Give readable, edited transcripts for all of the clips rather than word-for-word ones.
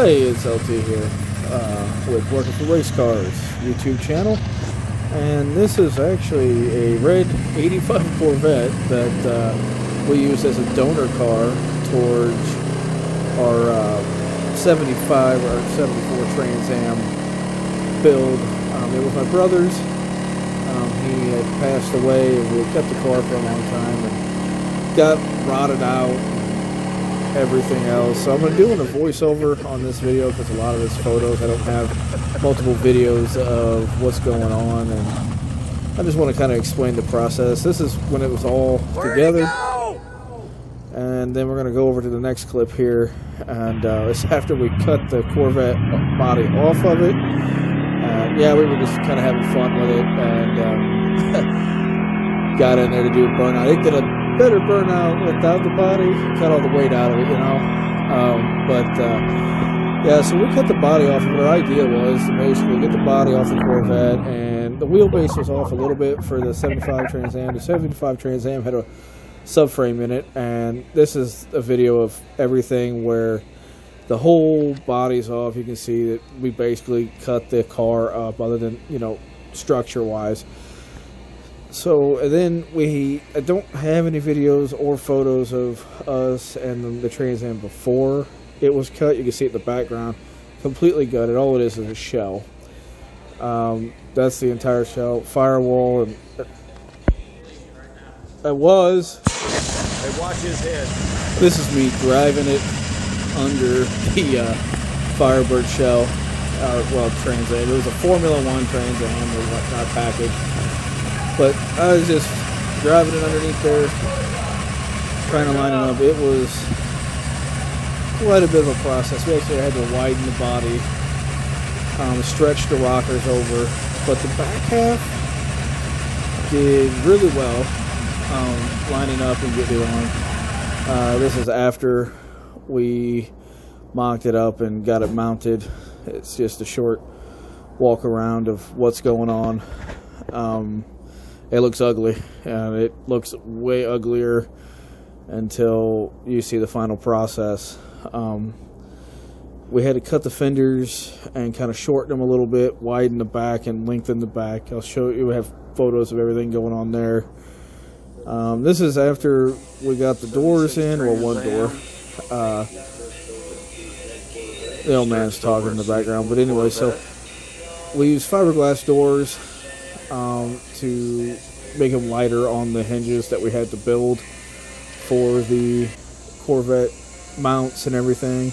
Hey, it's LT here with Working for Race Cars YouTube channel, and this is actually a red 85 Corvette that we use as a donor car towards our 75 or 74 Trans Am build. It was my brother's. He had passed away, and we kept the car for a long time and got rotted out. Everything else. So I'm going to do a voiceover on this video because a lot of it's photos. I don't have multiple videos of what's going on, and I just want to kind of explain the process. This is when it was all together, and then we're going to go over to the next clip here, and it's after we cut the Corvette body off of it. Yeah, we were just kind of having fun with it, and got in there to do a burnout. It did a better burnout without the body, cut all the weight out of it, you know. Yeah, so we cut the body off. Our idea was to basically get the body off the Corvette, and the wheelbase was off a little bit for the 75 Trans Am. The 75 Trans Am had a subframe in it, and this is a video of everything where the whole body's off. You can see that we basically cut the car up, other than, you know, structure-wise. So, and then I don't have any videos or photos of us and the Trans Am before it was cut. You can see it in the background, completely gutted. All it is a shell. That's the entire shell, firewall, and I was. Hey, watch his head. This is me driving it under the Firebird shell, well, Trans Am. It was a Formula One Trans Am or whatnot package. But I was just driving it underneath there, trying to line it up. It was quite a bit of a process. We actually had to widen the body, stretch the rockers over. But the back half did really well, lining up and getting it on. This is after we mocked it up and got it mounted. It's just a short walk around of what's going on. It looks ugly, and it looks way uglier until you see the final process. We had to cut the fenders and kind of shorten them a little bit, widen the back and lengthen the back. I'll show you. We have photos of everything going on there. This is after we got the doors in, well, one door. The old man's talking in the background, but anyway, so we use fiberglass doors to make them lighter on the hinges that we had to build for the Corvette mounts and everything.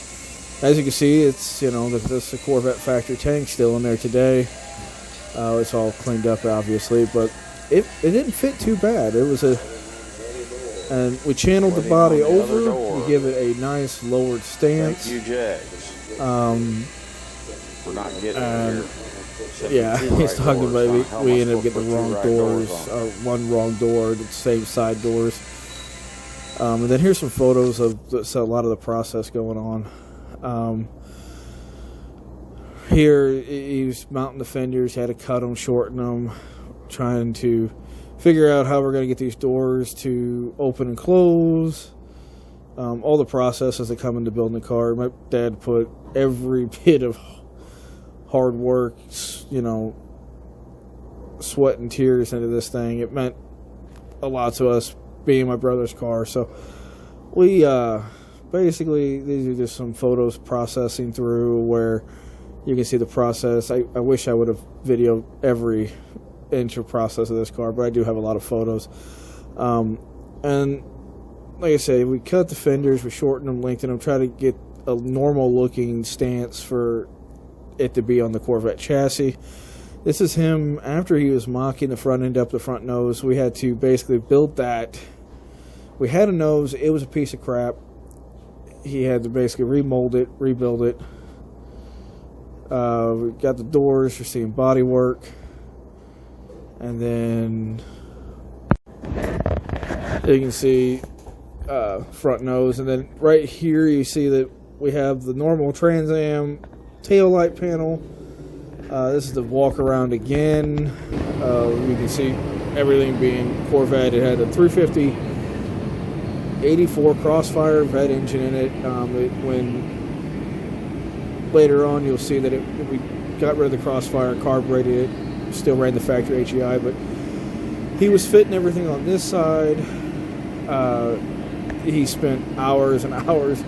As you can see, it's, you know, this is a Corvette factory tank still in there today. It's all cleaned up, obviously, but it didn't fit too bad. It was and we channeled the body over. We give it a nice lowered stance. Thank you, Jags. We're not getting here. Yeah, he's talking about we ended up getting the wrong doors, one wrong door, the same side doors. And then here's some photos of a lot of the process going on. Here, he was mounting the fenders, had to cut them, shorten them, trying to figure out how we're going to get these doors to open and close. All the processes that come into building a car. My dad put every bit of hard work, you know, sweat and tears into this thing. It meant a lot to us, being my brother's car. So we basically, these are just some photos processing through where you can see the process. I wish I would have videoed every inch of process of this car, but I do have a lot of photos. And like I say, we cut the fenders, we shortened them, lengthened them, try to get a normal looking stance for it to be on the Corvette chassis. This is him after he was mocking the front end up, the front nose. We had to basically build that. We had a nose, it was a piece of crap. He had to basically remold it, rebuild it. We got the doors, you're seeing body work. And then you can see front nose. And then right here you see that we have the normal Trans Am tail light panel. This is the Walkaround again. You can see everything being Corvette. It had a 350 84 Crossfire vet engine in it. When later on you'll see that we got rid of the crossfire, carbureted it, still ran the factory HEI, but he was fitting everything on this side. He spent hours and hours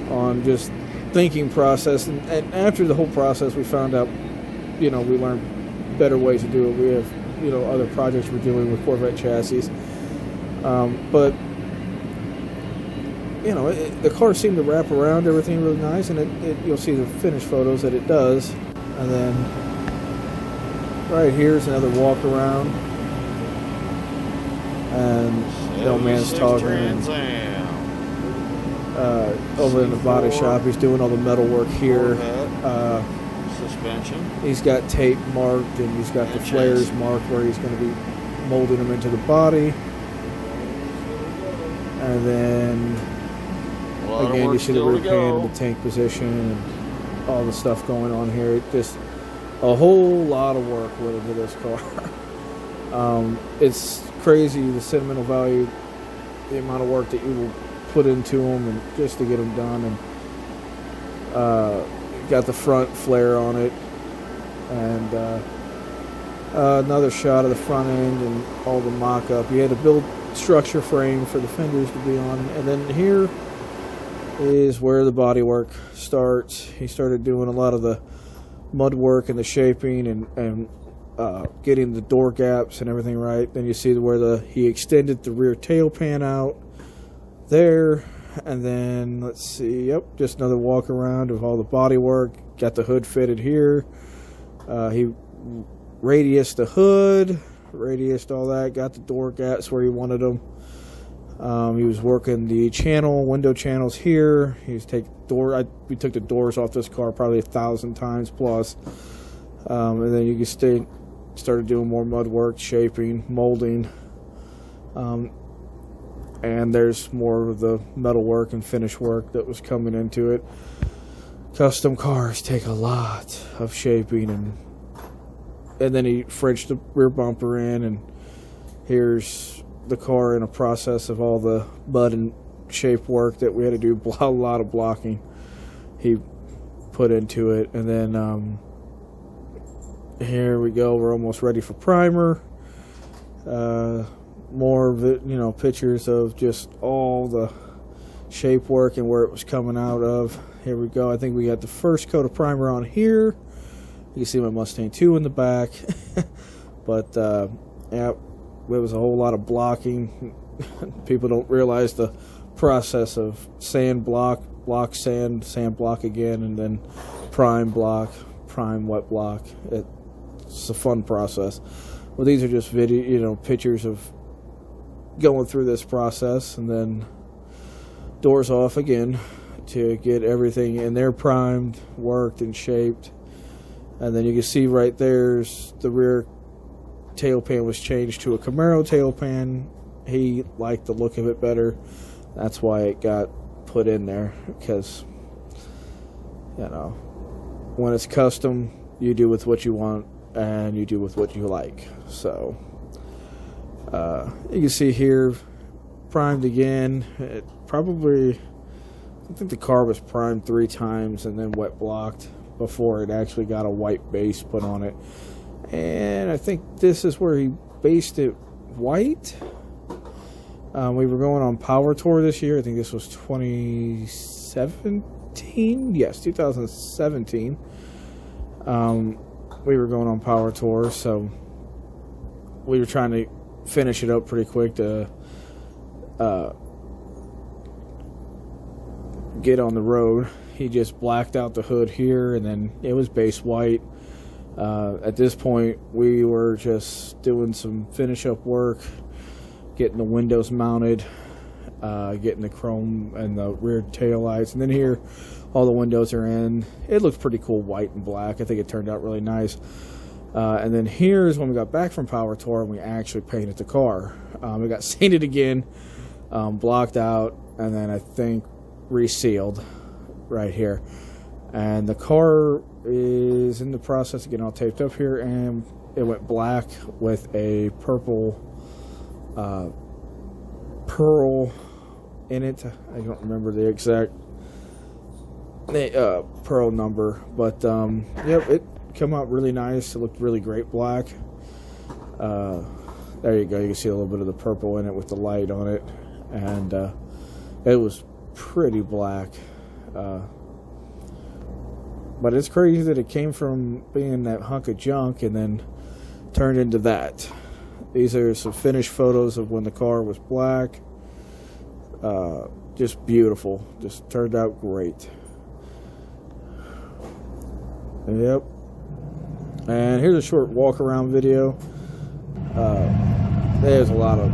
on just thinking process, and after the whole process we found out, we learned better ways to do it. We have, other projects we're doing with Corvette chassis. But the car seemed to wrap around everything really nice, and you'll see the finished photos that it does. And then right here's another walk around, and the old man's talking. Over in the body shop, he's doing all the metal work here. Suspension. He's got tape marked, and he's got the flares marked where he's going to be molding them into the body. And then again, you see the rear pan and the tank position and all the stuff going on here. Just a whole lot of work went into this car. It's crazy the sentimental value, the amount of work that you will put into them, and just to get them done. And got the front flare on it, and another shot of the front end and all the mock-up. You had to build structure frame for the fenders to be on, and then here is where the body work starts. He started doing a lot of the mud work and the shaping and getting the door gaps and everything right. Then you see where he extended the rear tail pan out there, and then let's see, just another walk around of all the body work. Got the hood fitted here. He radiused the hood, radiused all that, got the door gaps where he wanted them. He was working the window channels here. We took the doors off this car probably 1,000 times plus. And then you can started doing more mud work, shaping, molding. And there's more of the metal work and finish work that was coming into it. Custom cars take a lot of shaping, and then he Frenched the rear bumper in, and here's the car in a process of all the mud and shape work that we had to do. A lot of blocking he put into it. And then here we go, we're almost ready for primer. More of it, pictures of just all the shape work and where it was coming out of. Here we go. I think we got the first coat of primer on here. You can see my Mustang 2 in the back. But yeah, it was a whole lot of blocking. People don't realize the process of sand block, sand block again, and then prime block, prime wet block. It's a fun process. Well, these are just pictures of going through this process, and then doors off again to get everything in there primed, worked, and shaped. And then you can see right there's the rear tail pan was changed to a Camaro tail pan. He liked the look of it better. That's why it got put in there, because when it's custom, you do with what you want and you do with what you like. So you can see here, primed again. I think the car was primed 3 times and then wet blocked before it actually got a white base put on it. And I think this is where he based it white. We were going on Power Tour this year. I think this was 2017. Yes, 2017. We were going on Power Tour, so we were trying to finish it up pretty quick to get on the road. He just blacked out the hood here, and then it was base white. At this point, we were just doing some finish up work, getting the windows mounted, getting the chrome and the rear tail lights, and then here all the windows are in. It looks pretty cool, white and black. I think it turned out really nice. And then here's when we got back from Power Tour and we actually painted the car. We got sanded again, blocked out, and then I think resealed right here. And the car is in the process of getting all taped up here, and it went black with a purple pearl in it. I don't remember the exact pearl number. But yep, it come out really nice. It looked really great black. There you go. You can see a little bit of the purple in it with the light on it, and it was pretty black. But it's crazy that it came from being that hunk of junk and then turned into that. These are some finished photos of when the car was black. Just beautiful. Just turned out great. Yep. And here's a short walk around video. There's a lot of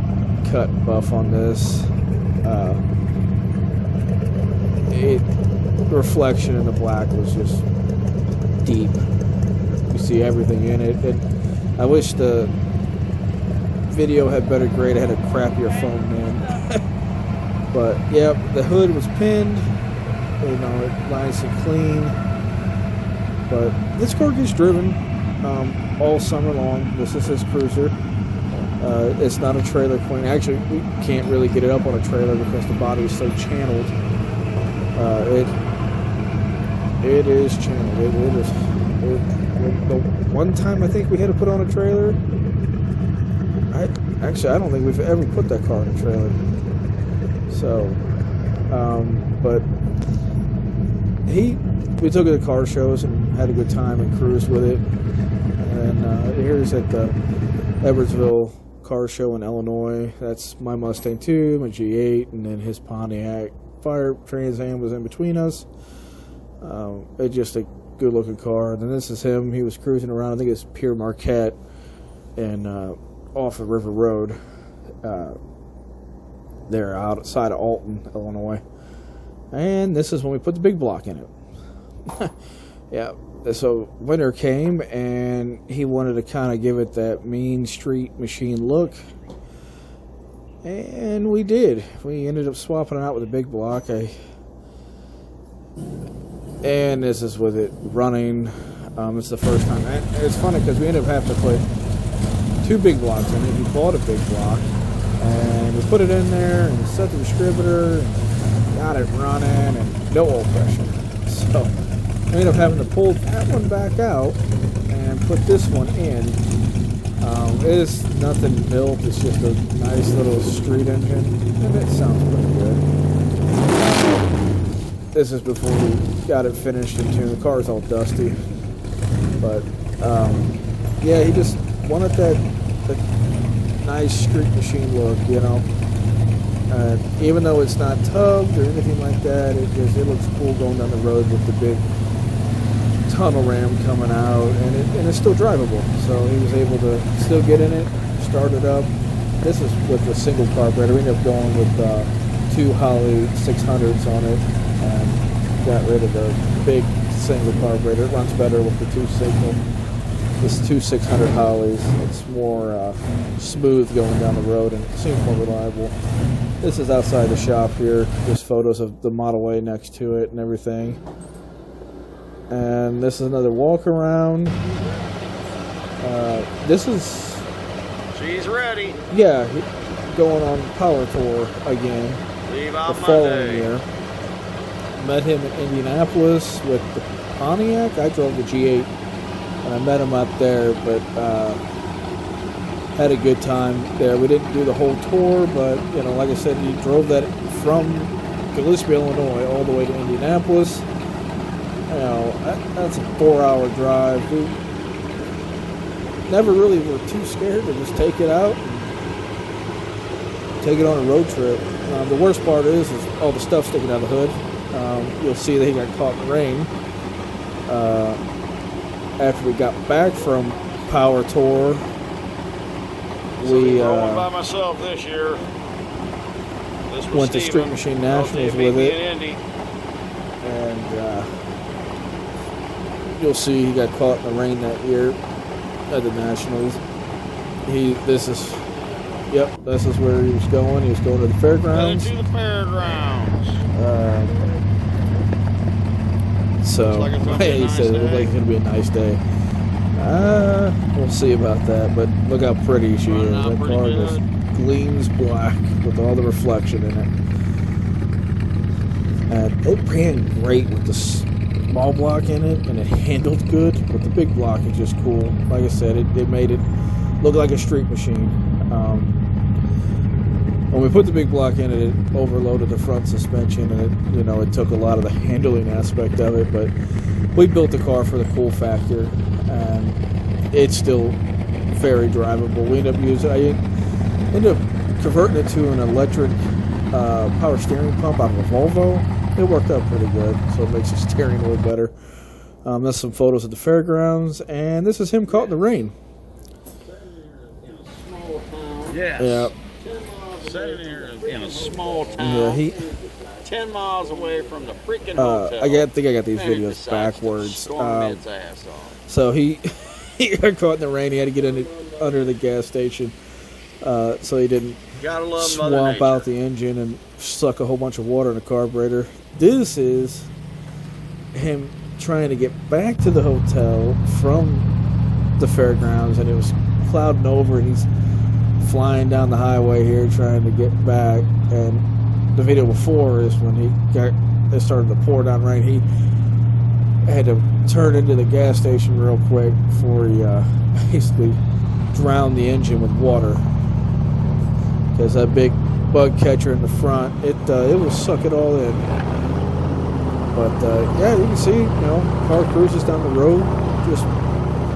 cut and buff on this. The reflection in the black was just deep. You see everything in it. And I wish the video had better grade. I had a crappier phone then. But yeah, the hood was pinned. You know, nice and clean. But this car gets driven all summer long. This is his cruiser. It's not a trailer queen. Actually, we can't really get it up on a trailer because the body is so channeled. It is channeled. The one time I think we had to put on a trailer. I don't think we've ever put that car in a trailer. So, but we took it to car shows and had a good time and cruised with it. And here's at the Edwardsville car show in Illinois. That's my Mustang 2, my G8, and then his Pontiac Fire Transam was in between us. It's just a good looking car. And then this is him. He was cruising around. I think it's Pierre Marquette and off of River Road. There outside of Alton, Illinois. And this is when we put the big block in it. Yeah. So winter came and he wanted to kind of give it that mean street machine look. And we did. We ended up swapping it out with a big block. And this is with it running. It's the first time. And it's funny because we ended up having to put 2 big blocks in it. He bought a big block. And we put it in there and set the distributor and got it running and no oil pressure. So we ended up having to pull that one back out and put this one in. It is nothing built. It's just a nice little street engine, and it sounds pretty good. This is before we got it finished and tuned. The car's all dusty, but yeah, he just wanted that nice street machine look, you know. Even though it's not tubbed or anything like that, it looks cool going down the road with the big tunnel ram coming out, and it's still drivable. So he was able to still get in it, start it up. This is with a single carburetor. We ended up going with 2 Holley 600s on it, and got rid of the big single carburetor. It runs better with the 2 single. This 2 600 Holleys. It's more smooth going down the road and it seems more reliable. This is outside the shop here. Just photos of the Model A next to it and everything. And this is another walk around. This is... She's ready. Yeah, going on Power Tour again. Leave on the following Monday. year. Met him in Indianapolis with the Pontiac. I drove the G8 and I met him up there, but had a good time there. We didn't do the whole tour, but you know, like I said, he drove that from Gillespie, Illinois, all the way to Indianapolis. You know, that's a 4-hour drive. We never really were too scared to just take it out and take it on a road trip. The worst part is all the stuff sticking out of the hood. You'll see that he got caught in the rain. After we got back from Power Tour, we by myself this year. This went to Street Machine Nationals with it. And you'll see he got caught in the rain that year at the Nationals. This is where he was going. He was going to the Fairgrounds. To the Fairgrounds. So he said it looked like it's going to be a nice day. We'll see about that, but look how pretty she is. That car just gleams black with all the reflection in it. And it ran great with the small block in it, and it handled good, but the big block is just cool. Like I said, it made it look like a street machine. When we put the big block in it overloaded the front suspension, and it took a lot of the handling aspect of it, but we built the car for the cool factor, and it's still very drivable. I ended up converting it to an electric power steering pump out of a Volvo. It worked out pretty good, so it makes the steering a little better. That's some photos of the fairgrounds, and this is him caught in the rain. Yes. Yeah. Sitting here in a small town. Yeah, 10 miles away from the freaking hotel. I think I got these And he videos decides to backwards. storm his ass off. So he got caught in the rain. He had to get under the gas station, so he didn't Gotta love Mother swamp Nature. out the engine and suck a whole bunch of water in the carburetor. This is him trying to get back to the hotel from the fairgrounds, and it was clouding over, and he's flying down the highway here trying to get back. And the video before is when it started to pour down rain. He had to turn into the gas station real quick before he basically drowned the engine with water, because that big bug catcher in the front, it will suck it all in. But yeah, you can see, car cruises down the road just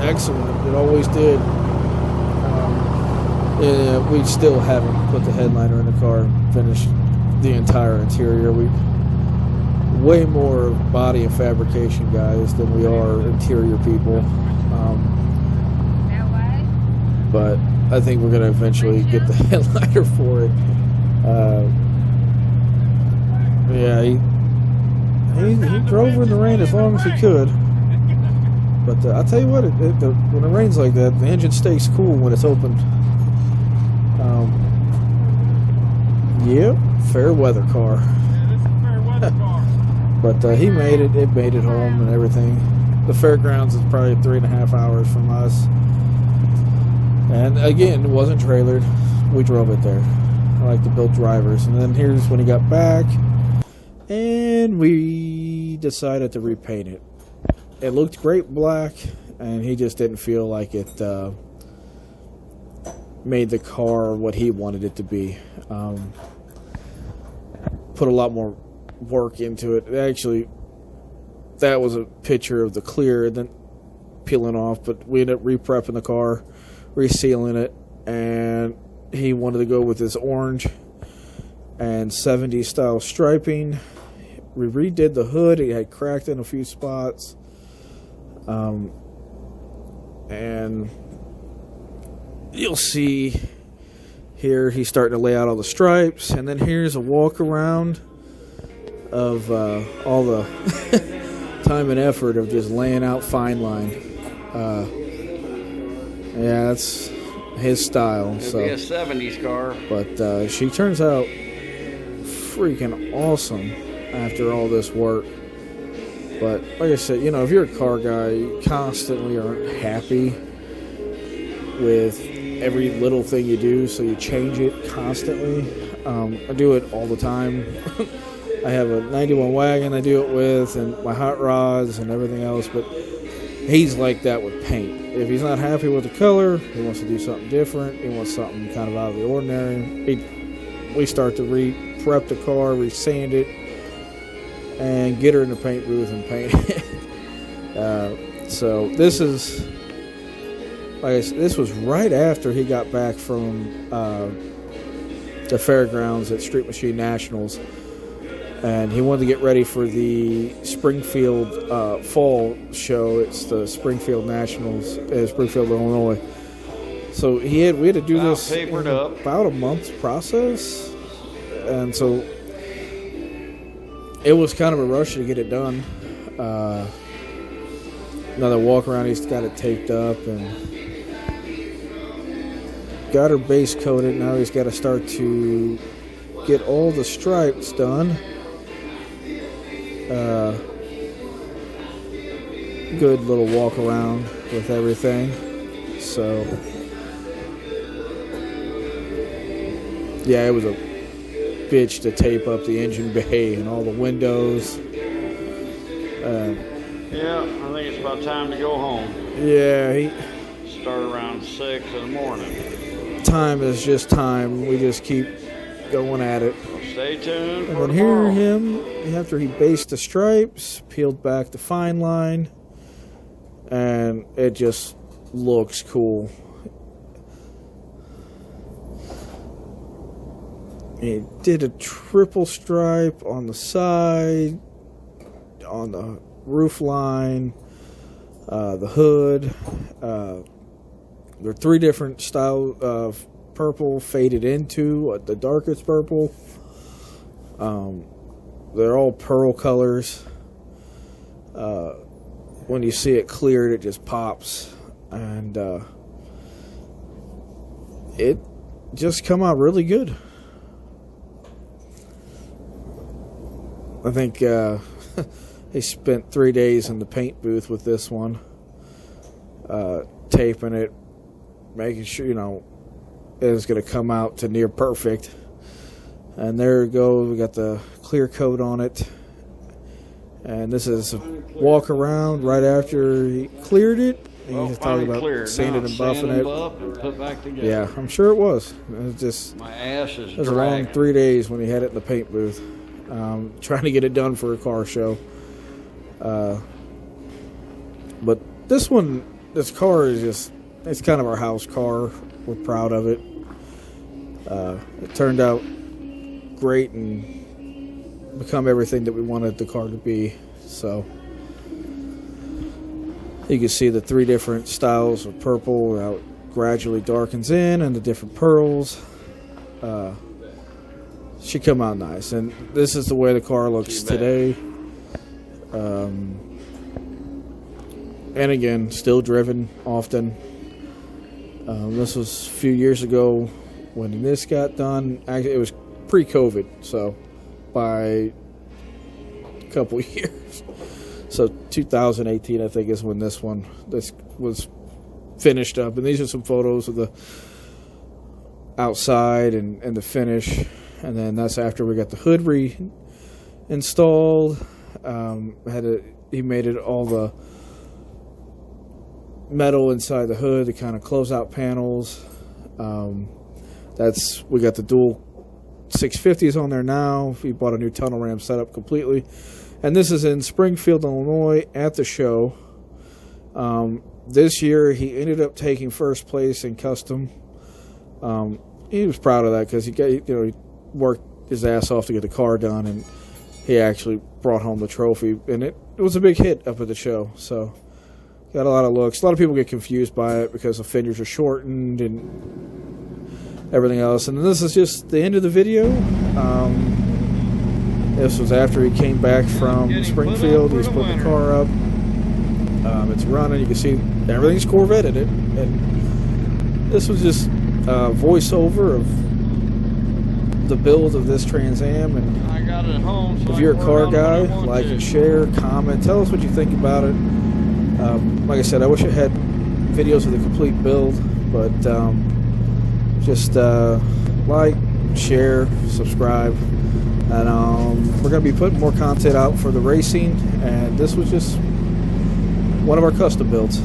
excellent. It always did. Yeah, we still haven't put the headliner in the car and finished the entire interior. We way more body and fabrication guys than we are interior people. But I think we're going to eventually get the headliner for it. Yeah, he drove in the rain as long as he could. But I'll tell you what, when it rains like that, the engine stays cool when it's opened. Yep, fair weather car. Yeah, this is a fair weather car. But he made it. It made it home and everything. The fairgrounds is probably 3.5 hours from us. And again, it wasn't trailered. We drove it there. I like to build drivers. And then here's when he got back, and we decided to repaint it. It looked great black, and he just didn't feel like it made the car what he wanted it to be. Put a lot more work into it. Actually, that was a picture of the clear and then peeling off, but we ended up re-prepping the car, resealing it, and he wanted to go with this orange and 70s style striping. We redid the hood. It had cracked in a few spots. And you'll see here he's starting to lay out all the stripes, and then here's a walk around of all the time and effort of just laying out fine line. Yeah, that's his style. It'd So be a 70s car. but she turns out freaking awesome after all this work. But like I said, if you're a car guy, you constantly aren't happy with every little thing you do, so you change it constantly. I do it all the time. I have a 91 wagon I do it with, and my hot rods and everything else, but he's like that with paint. If he's not happy with the color, he wants to do something different. He wants something kind of out of the ordinary. We start to re-prep the car, re-sand it, and get her in the paint booth and paint it. So this is, like I said, this was right after he got back from the fairgrounds at Street Machine Nationals, and he wanted to get ready for the Springfield fall show. It's the Springfield Nationals in Springfield, Illinois. So we had to do this in about a month's process, and so it was kind of a rush to get it done. Another walk around, he's got it taped up and got her base coated. Now he's got to start to get all the stripes done. Good little walk around with everything. So yeah, it was a bitch to tape up the engine bay and all the windows. Yeah, I think it's about time to go home. Yeah, Start around 6 in the morning. time is just time. We just keep going at it. So stay tuned And for then here tomorrow. him, after he based the stripes, peeled back the fine line, and it just looks cool. He did a triple stripe on the side, on the roof line, the hood. There are 3 different styles of purple faded into the darkest purple. They're all pearl colors. When you see it cleared, it just pops, and it just come out really good. I think he spent 3 days in the paint booth with this one, taping it, making sure, it was going to come out to near perfect. And there it goes. We got the clear coat on it. And this is a walk around right after he cleared it. Well, He's talking about sanding and buffing it. And put back together. Yeah, I'm sure it was. It was just, My ass is it was a long 3 days when he had it in the paint booth, trying to get it done for a car show. But this car is just, it's kind of our house car. We're proud of it. It turned out great and become everything that we wanted the car to be. So you can see the 3 different styles of purple, how it gradually darkens in, and the different pearls. Should come out nice. And this is the way the car looks today. And again, still driven often. This was a few years ago when this got done. Actually, it was pre-COVID, so by a couple of years. So 2018, I think, is when this was finished up. And these are some photos of the outside and the finish. And then that's after we got the hood reinstalled. He made it all the metal inside the hood to kind of close out panels. We got the dual 650s on there now. We bought a new tunnel ram setup completely. And this is in Springfield, Illinois at the show. This year he ended up taking first place in custom. He was proud of that because he worked his ass off to get the car done, and he actually brought home the trophy, and it was a big hit up at the show. So got a lot of looks. A lot of people get confused by it because the fenders are shortened and everything else. And this is just the end of the video. This was after he came back from Springfield. He's putting the car up. It's running. You can see everything's Corvette in it. And this was just a voiceover of the build of this Trans Am. And I got it home. So if you're a car guy, like and share, comment, tell us what you think about it. Like I said, I wish I had videos of the complete build, but just like, share, subscribe, and we're going to be putting more content out for the racing, and this was just one of our custom builds.